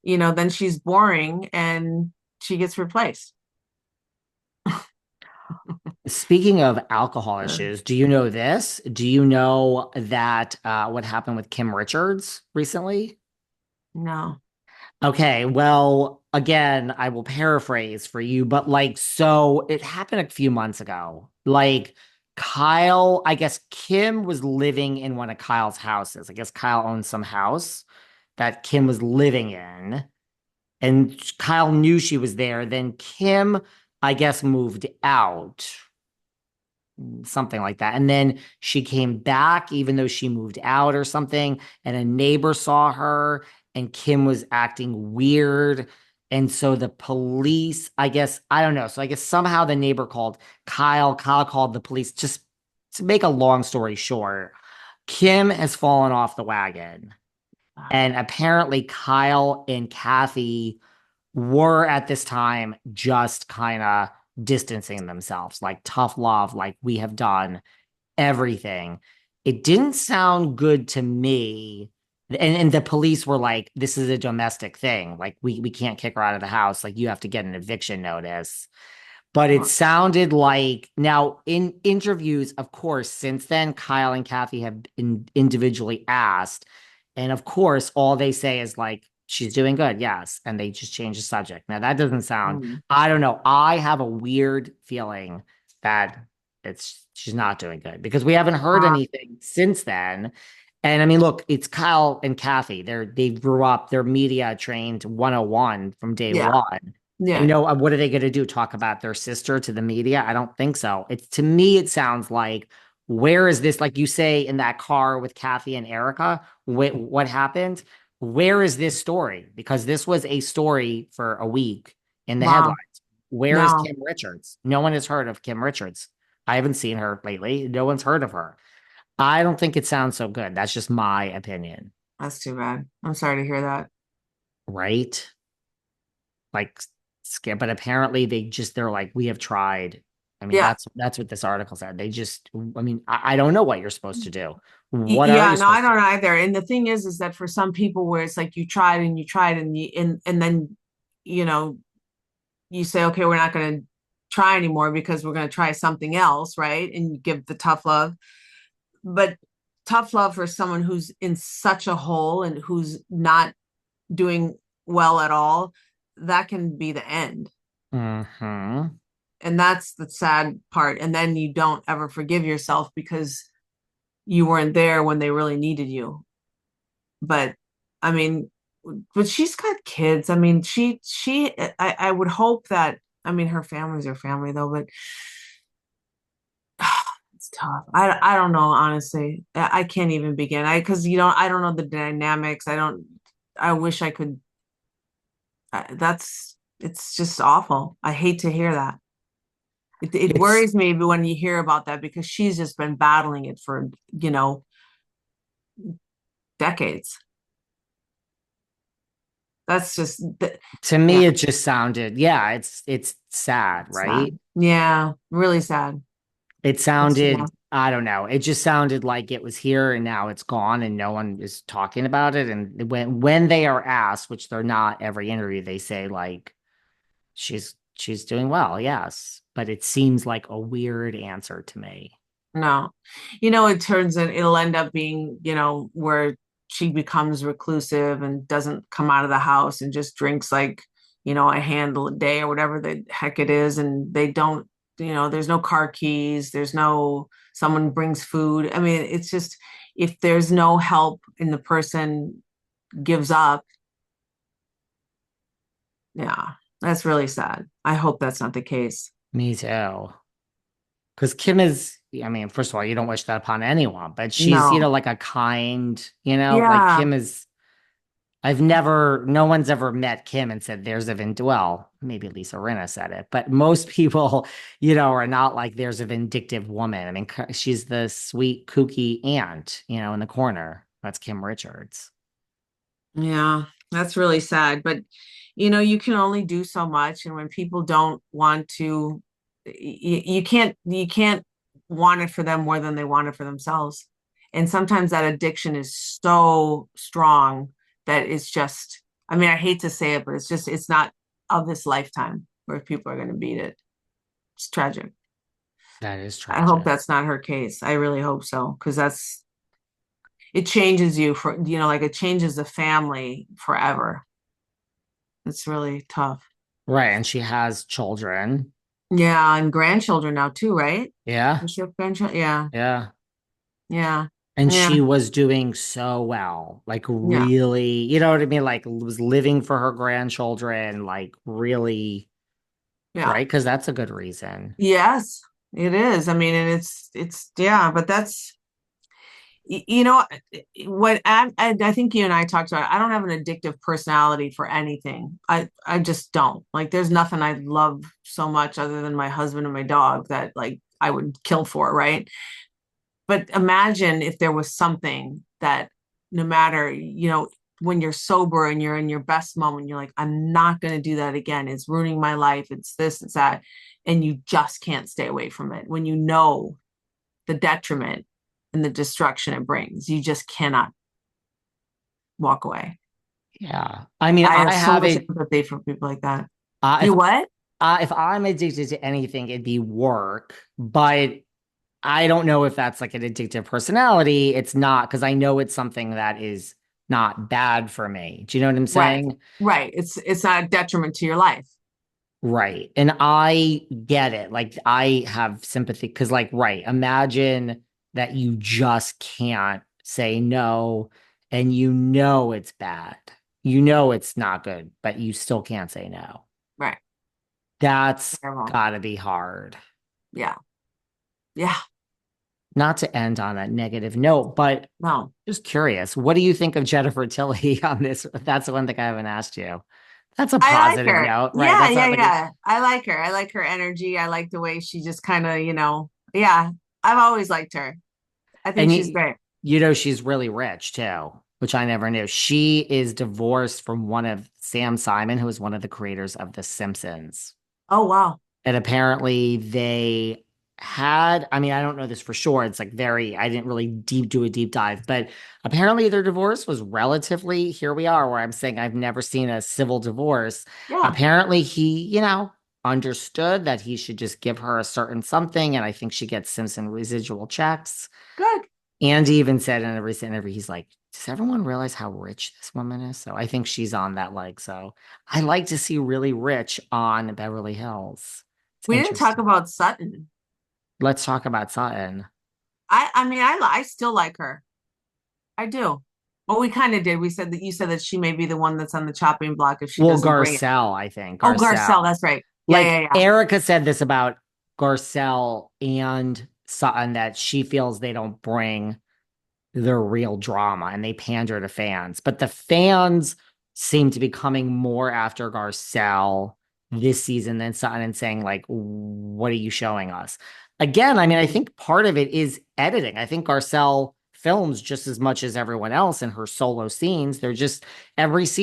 then she's boring and she gets replaced. Speaking of alcohol Uh, issues, do you know this? Do you know that what happened with Kim Richards recently? no. Okay, well, again, I will paraphrase for you, but like, so it happened a few months ago. Like, Kyle, I guess Kim was living in one of Kyle's houses. I guess Kyle owns some house that Kim was living in, and Kyle knew she was there. Then Kim, I guess, moved out, something like that. And then she came back, even though she moved out or something, and a neighbor saw her, and Kim was acting weird. And so the police, I guess, I don't know. So I guess somehow the neighbor called Kyle. Kyle called the police. Just to make a long story short, Kim has fallen off the wagon. And apparently, Kyle and Kathy were at this time just kind of distancing themselves, like tough love, like we have done everything. It didn't sound good to me. And the police were like, this is a domestic thing. Like we can't kick her out of the house. Like you have to get an eviction notice. But it sounded like now in interviews, of course, since then, Kyle and Kathy have individually asked. And of course, all they say is like, she's doing good. Yes. And they just change the subject. Now, that doesn't sound, Mm. I don't know. I have a weird feeling that she's not doing good because we haven't heard Uh, anything since then. And I mean, look, it's Kyle and Kathy. They grew up, they're media trained 101 from day yeah, one. yeah. What are they going to do? Talk about their sister to the media? I don't think so. It's to me, it sounds like where is this? Like you say in that car with Kathy and Erica, what happened? Where is this story? Because this was a story for a week in the headlines. Wow. Where is No, Kim Richards? No one has heard of Kim Richards. I haven't seen her lately. No one's heard of her. I don't think it sounds so good. That's just my opinion, that's too bad. I'm sorry to hear that. right? Like scare, but apparently they're like, we have tried. I mean, Yeah. that's what this article said. They just, I mean, I don't know what you're supposed to do. What are Yeah, you no, I supposed to don't do? either. And the thing is that for some people where it's like you tried and then, you know, you say, okay, we're not going to try anymore because we're going to try something else, right? And you give the tough love. But tough love for someone who's in such a hole and who's not doing well at all, that can be the end. Hmm. And that's the sad part. And then you don't ever forgive yourself because you weren't there when they really needed you. But I mean, but she's got kids. I mean, I would hope that, I mean, her family's her family though, but it's tough. I don't know, honestly. I can't even begin. Because I don't know the dynamics. I wish I could. It's just awful. I hate to hear that. It It's worries me when you hear about that because she's just been battling it for, you know, decades. That's just, to yeah, me, it just sounded, yeah, it's sad, right? sad. Yeah, really sad. It It's, yeah. sounded, I don't know. It just sounded like it was here and now it's gone and no one is talking about it. And when they are asked, which they're not every interview, they say like she's doing well, yes. But it seems like a weird answer to me. No. It'll end up being, where she becomes reclusive and doesn't come out of the house and just drinks like, a handle a day or whatever the heck it is. And they don't, there's no car keys, there's no someone brings food. I mean, it's just if there's no help and the person gives up, yeah, that's really sad. I hope that's not the case. Me too. Because Kim is, I mean, first of all, you don't wish that upon anyone, but she's, No. like a kind, like Yeah. Kim is, no one's ever met Kim and said, there's a well, maybe Lisa Rinna said it, but most people, are not like, there's a vindictive woman. I mean, she's the sweet, kooky aunt, in the corner. That's Kim Richards. Yeah, that's really sad. But you can only do so much, and when people don't want to, you can't want it for them more than they want it for themselves. And sometimes that addiction is so strong that it's just, I mean, I hate to say it, but it's not of this lifetime where people are going to beat it. It's tragic. That is I hope tragic. that's not her case. I really hope so, because it changes you for, like it changes the family forever. It's really tough. Right. And she has children. Yeah, and grandchildren now too, right? Yeah. Does she have grandchildren? Yeah, Yeah. yeah, And yeah, she was doing so well, like yeah, really, you know what I mean? Like was living for her grandchildren, like really, yeah. right? Because that's a good reason. Yes, it is. I mean, and yeah, but that's you know what I think you and I talked about. I don't have an addictive personality for anything. I just don't. Like, there's nothing I love so much other than my husband and my dog that like I would kill for, right? But imagine if there was something that no matter, when you're sober and you're in your best moment, you're like, I'm not going to do that again. It's ruining my life. It's this, it's that. And you just can't stay away from it. When you know the detriment and the destruction it brings, you just cannot walk away. Yeah. I mean, I have I so have much it. empathy for people like that. If You what? if I'm addicted to anything, it'd be work. But I don't know if that's like an addictive personality. It's not because I know it's something that is not bad for me. Do you know what I'm Right. saying? Right. It's not a detriment to your life. Right. And I get it. Like I have sympathy because like, right, imagine that you just can't say no and you know it's bad. You know it's not good, but you still can't say no. Right. That's Terrible. gotta be hard. Yeah. Yeah. Not to end on a negative note, but No. just curious, what do you think of Jennifer Tilly on this? That's the one thing I haven't asked you. That's a I like positive her. note, right? Yeah, That's yeah, not like a, yeah. I like her. I like her energy. I like the way she just kind of, yeah. I've always liked her. I think and she's great. you know she's really rich too, which I never knew. She is divorced from one of Sam Simon, who is one of the creators of The Simpsons. Oh, wow. And apparently they had, I mean, I don't know this for sure. It's like very, I didn't really do a deep dive, but apparently their divorce was relatively, here we are, where I'm saying I've never seen a civil divorce. Yeah, Apparently he, understood that he should just give her a certain something. And I think she gets Simpson residual checks. good. And he even said in a recent interview, he's like, does everyone realize how rich this woman is? So I think she's on that leg. So I like to see really rich on Beverly Hills. It's We didn't talk interesting. about Sutton. Let's talk about Sutton. I mean, I still like her. I do. Well, we kind of did. We said that you said that she may be the one that's on the chopping block if she Well, doesn't bring it. Garcelle, I think. Oh, Garcelle, Garcelle. that's right. Yeah, Like yeah, yeah. Erica said this about Garcelle and Sutton that she feels they don't bring the real drama and they pander to fans. But the fans seem to be coming more after Garcelle this season than Sutton and saying, like, what are you showing us? Again, I mean, I think part of it is editing. I think Garcelle films just as much as everyone else in her solo scenes. They're just every season.